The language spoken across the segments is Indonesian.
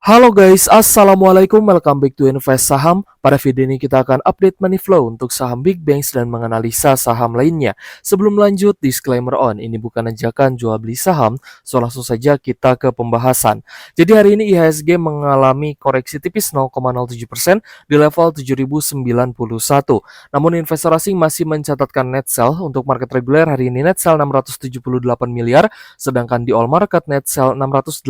Halo guys, assalamualaikum, welcome back to Invest Saham. Pada video ini kita akan update money flow untuk saham big banks dan menganalisa saham lainnya. Sebelum lanjut, disclaimer on, ini bukan ajakan jual beli saham, so langsung saja kita ke pembahasan. Jadi hari ini IHSG mengalami koreksi tipis 0,07% di level 7091. Namun investor asing masih mencatatkan net sell. Untuk market reguler hari ini net sell 678 miliar, sedangkan di all market net sell 686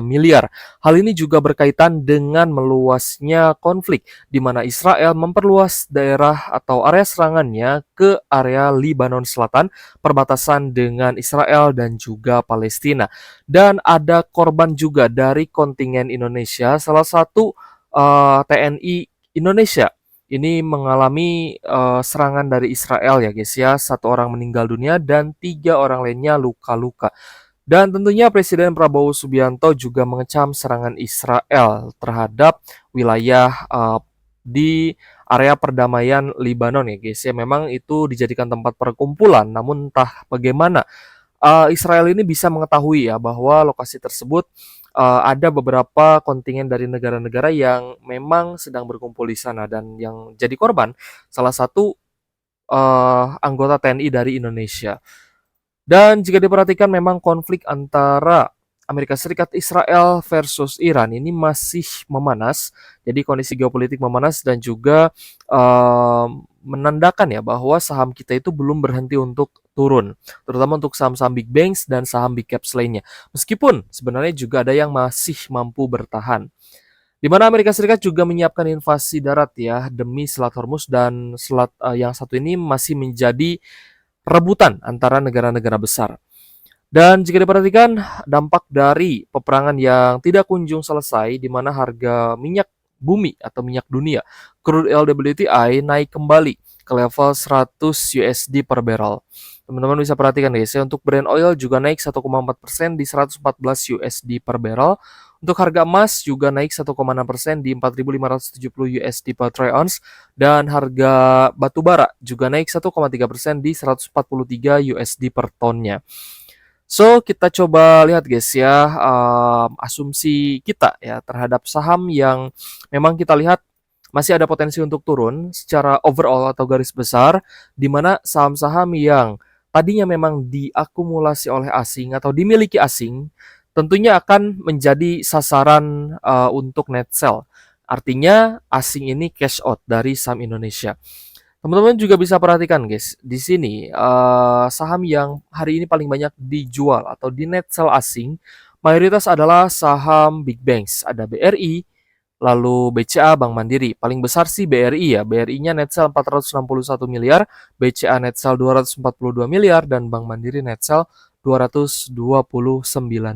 miliar. Hal ini juga berkaitan dengan meluasnya konflik, di mana Israel memperluas daerah atau area serangannya ke area Lebanon Selatan, perbatasan dengan Israel dan juga Palestina. Dan ada korban juga dari kontingen Indonesia, salah satu TNI Indonesia. Ini mengalami serangan dari Israel ya guys ya, satu orang meninggal dunia dan 3 orang lainnya luka-luka. Dan tentunya Presiden Prabowo Subianto juga mengecam serangan Israel terhadap wilayah di area perdamaian Lebanon ya guys ya. Memang itu dijadikan tempat perkumpulan, namun entah bagaimana Israel ini bisa mengetahui ya bahwa lokasi tersebut ada beberapa kontingen dari negara-negara yang memang sedang berkumpul di sana, dan yang jadi korban salah satu anggota TNI dari Indonesia. Dan jika diperhatikan memang konflik antara Amerika Serikat, Israel versus Iran ini masih memanas. Jadi kondisi geopolitik memanas dan juga menandakan ya bahwa saham kita itu belum berhenti untuk turun, terutama untuk saham-saham big banks dan saham big caps lainnya. Meskipun sebenarnya juga ada yang masih mampu bertahan. Di mana Amerika Serikat juga menyiapkan invasi darat ya demi Selat Hormuz, dan selat yang satu ini masih menjadi rebutan antara negara-negara besar. Dan jika diperhatikan dampak dari peperangan yang tidak kunjung selesai, di mana harga minyak bumi atau minyak dunia, crude oil WTI naik kembali ke level 100 USD per barrel. Teman-teman bisa perhatikan guys ya, untuk Brent oil juga naik 1,4% di 114 USD per barrel. Untuk harga emas juga naik 1,6% di 4.570 USD per troy ounce, dan harga batu bara juga naik 1,3% di 143 USD per tonnya. So, kita coba lihat guys ya, asumsi kita ya terhadap saham yang memang kita lihat masih ada potensi untuk turun secara overall atau garis besar, di mana saham-saham yang tadinya memang diakumulasi oleh asing atau dimiliki asing, tentunya akan menjadi sasaran untuk net sell. Artinya asing ini cash out dari saham Indonesia. Teman-teman juga bisa perhatikan guys, di sini saham yang hari ini paling banyak dijual atau di net sell asing, mayoritas adalah saham big banks. Ada BRI, lalu BCA, Bank Mandiri. Paling besar sih BRI ya, BRI-nya net sell 461 miliar, BCA net sell 242 miliar, dan Bank Mandiri net sell 229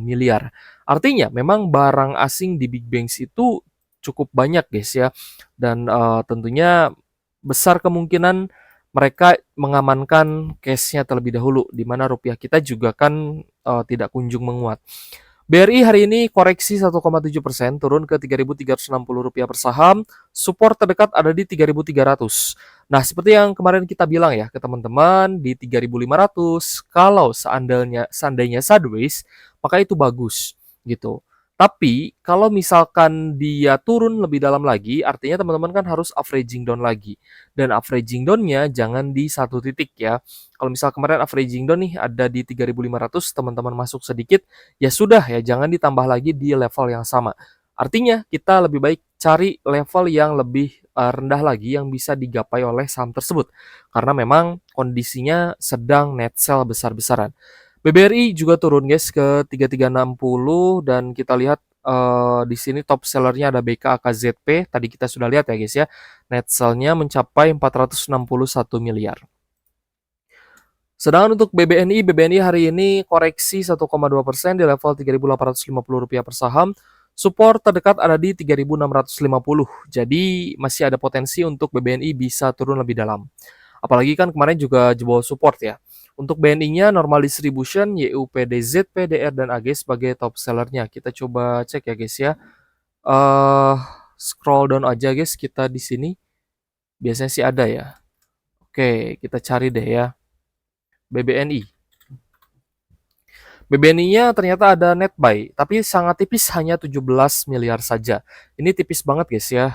miliar. Artinya memang barang asing di big banks itu cukup banyak guys ya, dan tentunya besar kemungkinan mereka mengamankan case-nya terlebih dahulu, di mana rupiah kita juga kan tidak kunjung menguat. BRI hari ini koreksi 1,7%, turun ke Rp3.360 per saham. Support terdekat ada di 3.300. Nah, seperti yang kemarin kita bilang ya ke teman-teman, di 3.500, kalau seandainya sideways, maka itu bagus gitu. Tapi kalau misalkan dia turun lebih dalam lagi, artinya teman-teman kan harus averaging down lagi. Dan averaging down-nya jangan di satu titik ya. Kalau misal kemarin averaging down nih ada di 3.500, teman-teman masuk sedikit, ya sudah ya, jangan ditambah lagi di level yang sama. Artinya kita lebih baik cari level yang lebih rendah lagi yang bisa digapai oleh saham tersebut. Karena memang kondisinya sedang net sell besar-besaran. BBRI juga turun guys ke 3360, dan kita lihat di sini top sellernya ada BKAKZP. Tadi kita sudah lihat ya guys ya. Net sell-nya mencapai 461 miliar. Sedangkan untuk BBNI hari ini koreksi 1,2% di level Rp3.850 per saham. Support terdekat ada di 3.650. Jadi masih ada potensi untuk BBNI bisa turun lebih dalam. Apalagi kan kemarin juga jebol support ya. Untuk BNI-nya normal distribution, YUPDZ, PDR, dan AG sebagai top sellernya. Kita coba cek ya guys ya. Uh, Scroll down aja guys kita di sini. Biasanya sih ada ya. Oke, kita cari deh ya. BBNI. BBNI-nya ternyata ada net buy, tapi sangat tipis hanya 17 miliar saja. Ini tipis banget guys ya.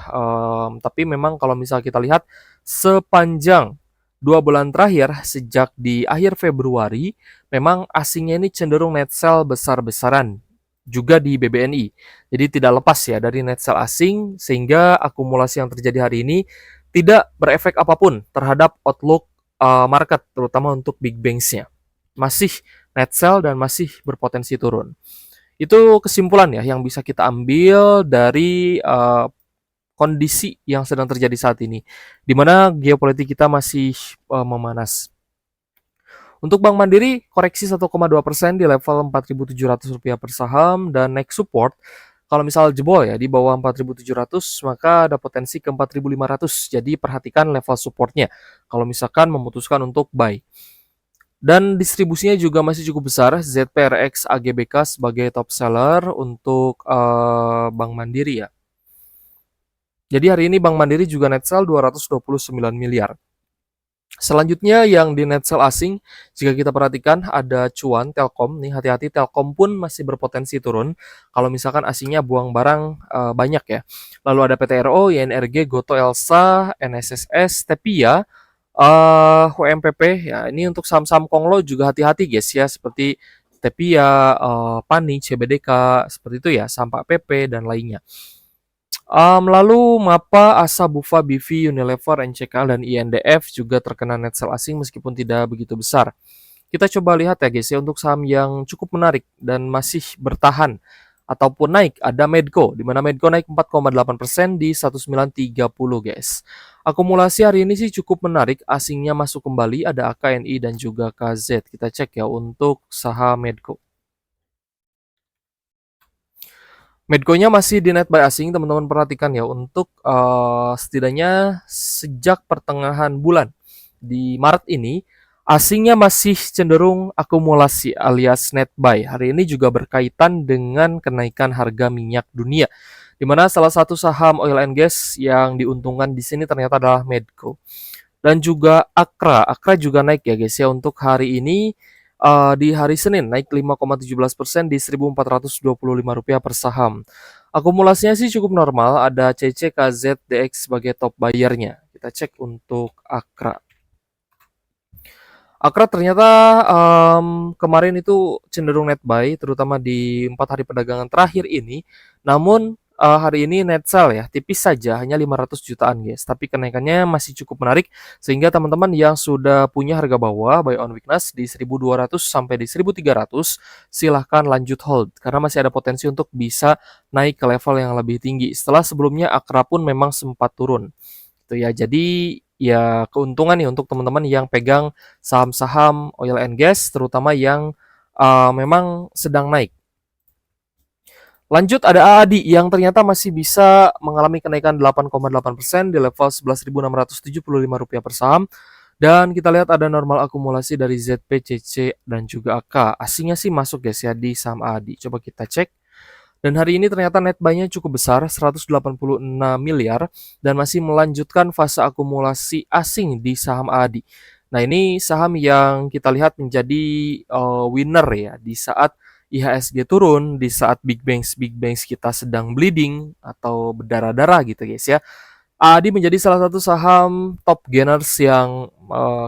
Tapi memang kalau misal kita lihat sepanjang 2 bulan terakhir sejak di akhir Februari, memang asingnya ini cenderung net sell besar-besaran juga di BBNI. Jadi tidak lepas ya dari net sell asing sehingga akumulasi yang terjadi hari ini tidak berefek apapun terhadap outlook market terutama untuk big banks-nya. Masih net sell dan masih berpotensi turun. Itu kesimpulan ya yang bisa kita ambil dari kondisi yang sedang terjadi saat ini, di mana geopolitik kita masih memanas. Untuk Bank Mandiri, koreksi 1,2% di level Rp4.700 per saham dan next support kalau misal jebol ya di bawah 4.700 maka ada potensi ke 4.500. Jadi perhatikan level supportnya kalau misalkan memutuskan untuk buy. Dan distribusinya juga masih cukup besar, ZPRX AGBK sebagai top seller untuk Bank Mandiri ya. Jadi hari ini Bank Mandiri juga net sell 229 miliar. Selanjutnya yang di net sell asing, jika kita perhatikan ada cuan Telkom nih, hati-hati Telkom pun masih berpotensi turun kalau misalkan asingnya buang barang banyak ya. Lalu ada PTRO, YNRG, Goto Elsa, NSSS, Tepia, WMPP ya. Ini untuk saham-saham Konglo juga hati-hati guys ya, seperti Tepia, Pani, CBDK, seperti itu ya, Sampak PP dan lainnya. Lalu MAPA, ASA, BUFA, BV, Unilever, NCKL, dan INDF juga terkena net sell asing meskipun tidak begitu besar. Kita coba lihat ya guys ya untuk saham yang cukup menarik dan masih bertahan ataupun naik. Ada Medco, di mana Medco naik 4,8% di 1930 guys. Akumulasi hari ini sih cukup menarik, asingnya masuk kembali, ada AKNI dan juga KZ. Kita cek ya untuk saham Medco. Medco-nya masih di net buy asing, teman-teman perhatikan ya untuk setidaknya sejak pertengahan bulan di Maret ini asingnya masih cenderung akumulasi alias net buy. Hari ini juga berkaitan dengan kenaikan harga minyak dunia, di mana salah satu saham oil and gas yang diuntungkan di sini ternyata adalah Medco. Dan juga Akra. Akra juga naik ya guys ya untuk hari ini di hari Senin naik 5,17% di Rp1.425 per saham. Akumulasinya sih cukup normal, ada CC, KZ, DX sebagai top buyer-nya. Kita cek untuk Akra. Akra ternyata kemarin itu cenderung net buy, terutama di 4 hari perdagangan terakhir ini. Namun hari ini net sell ya, tipis saja, hanya 500 jutaan guys. Tapi kenaikannya masih cukup menarik, sehingga teman-teman yang sudah punya harga bawah, buy on weakness di 1.200 sampai di 1.300, silahkan lanjut hold. Karena masih ada potensi untuk bisa naik ke level yang lebih tinggi. Setelah sebelumnya Akra pun memang sempat turun. Itu ya, jadi ya keuntungan nih untuk teman-teman yang pegang saham-saham oil and gas, terutama yang memang sedang naik. Lanjut ada AADI yang ternyata masih bisa mengalami kenaikan 8,8% di level Rp11.675 per saham. Dan kita lihat ada normal akumulasi dari ZP, CC, dan juga AK. Asingnya sih masuk guys ya di saham AADI. Coba kita cek. Dan hari ini ternyata net buy-nya cukup besar, 186 miliar, dan masih melanjutkan fase akumulasi asing di saham AADI. Nah ini saham yang kita lihat menjadi winner ya di saat IHSG turun, di saat big banks kita sedang bleeding atau berdarah-darah gitu guys ya. AADI menjadi salah satu saham top gainers yang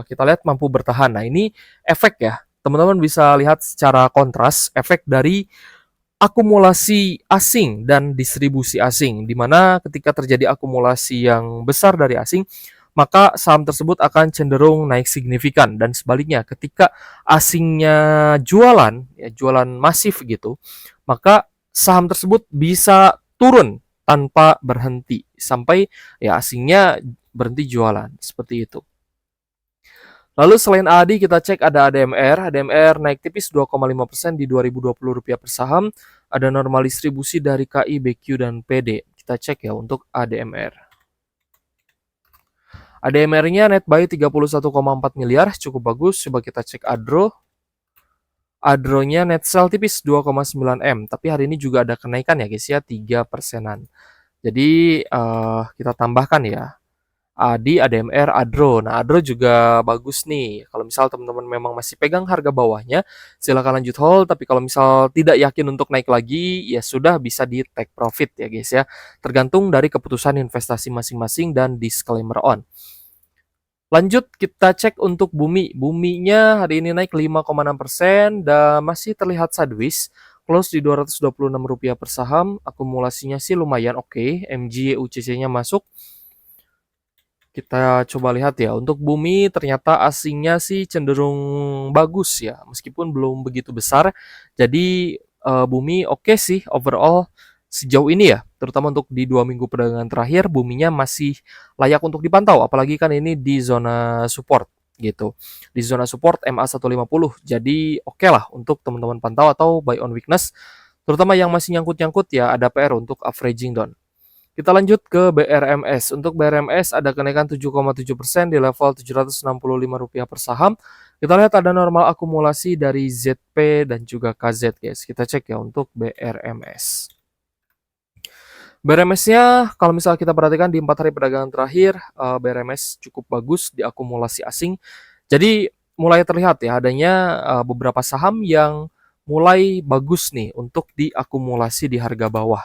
kita lihat mampu bertahan. Nah ini efek ya, teman-teman bisa lihat secara kontras efek dari akumulasi asing dan distribusi asing, di mana ketika terjadi akumulasi yang besar dari asing, maka saham tersebut akan cenderung naik signifikan, dan sebaliknya ketika asingnya jualan, ya jualan masif gitu, maka saham tersebut bisa turun tanpa berhenti sampai ya asingnya berhenti jualan seperti itu. Lalu selain ADI kita cek ada ADMR. ADMR naik tipis 2,5% di Rp2.020 per saham. Ada normal distribusi dari KI, BQ, dan PD. Kita cek ya untuk ADMR. ADMR-nya net buy 31,4 miliar, cukup bagus. Coba kita cek Adro. Adro-nya net sell tipis 2,9 M, tapi hari ini juga ada kenaikan ya guys ya, 3%-an. Jadi kita tambahkan ya. ADI, ADMR, ADRO. Nah, ADRO juga bagus nih. Kalau misal teman-teman memang masih pegang harga bawahnya, silakan lanjut hold. Tapi kalau misal tidak yakin untuk naik lagi, ya sudah bisa di take profit ya guys ya. Tergantung dari keputusan investasi masing-masing dan disclaimer on. Lanjut kita cek untuk Bumi. Buminya hari ini naik 5,6% dan masih terlihat sideways. Close di Rp226 per saham. Akumulasinya sih lumayan oke. MG UCC-nya masuk. Kita coba lihat ya. Untuk Bumi ternyata asingnya sih cenderung bagus ya. Meskipun belum begitu besar. Jadi Bumi oke sih overall sejauh ini ya. Terutama untuk di 2 minggu perdagangan terakhir, Buminya masih layak untuk dipantau. Apalagi kan ini di zona support gitu. Di zona support MA150. Jadi oke lah untuk teman-teman pantau atau buy on weakness. Terutama yang masih nyangkut-nyangkut ya ada PR untuk averaging down. Kita lanjut ke BRMS. Untuk BRMS ada kenaikan 7,7% di level Rp765 per saham. Kita lihat ada normal akumulasi dari ZP dan juga KZ guys. Kita cek ya untuk BRMS. BRMS-nya kalau misalnya kita perhatikan di 4 hari perdagangan terakhir, BRMS cukup bagus di akumulasi asing. Jadi mulai terlihat ya adanya beberapa saham yang mulai bagus nih untuk diakumulasi di harga bawah.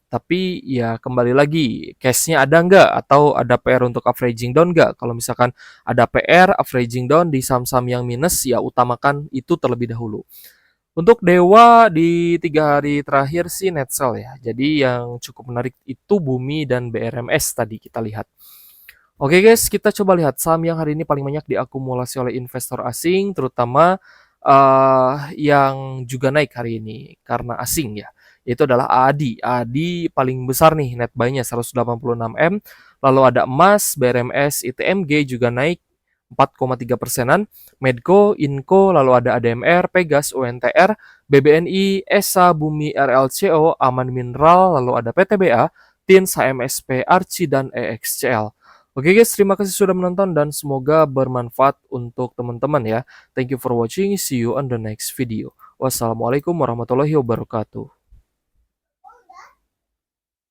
Tapi ya kembali lagi, case-nya ada nggak? Atau ada PR untuk averaging down nggak? Kalau misalkan ada PR, averaging down di saham-saham yang minus, ya utamakan itu terlebih dahulu. Untuk Dewa di 3 hari terakhir sih net sell ya. Jadi yang cukup menarik itu Bumi dan BRMS tadi kita lihat. Oke guys, kita coba lihat saham yang hari ini paling banyak diakumulasi oleh investor asing, terutama yang juga naik hari ini karena asing ya. Yaitu adalah ADI. ADI paling besar nih net buy-nya 186M. Lalu ada emas, BRMS, ITMG juga naik 4,3%-an, Medco, Inco, lalu ada ADMR, Pegas, UNTR, BBNI, ESA, Bumi, RLCO, Aman Mineral, lalu ada PTBA, TINS, HMSP, Arci, dan EXCL. Oke guys, terima kasih sudah menonton dan semoga bermanfaat untuk teman-teman ya. Thank you for watching, see you on the next video. Wassalamualaikum warahmatullahi wabarakatuh.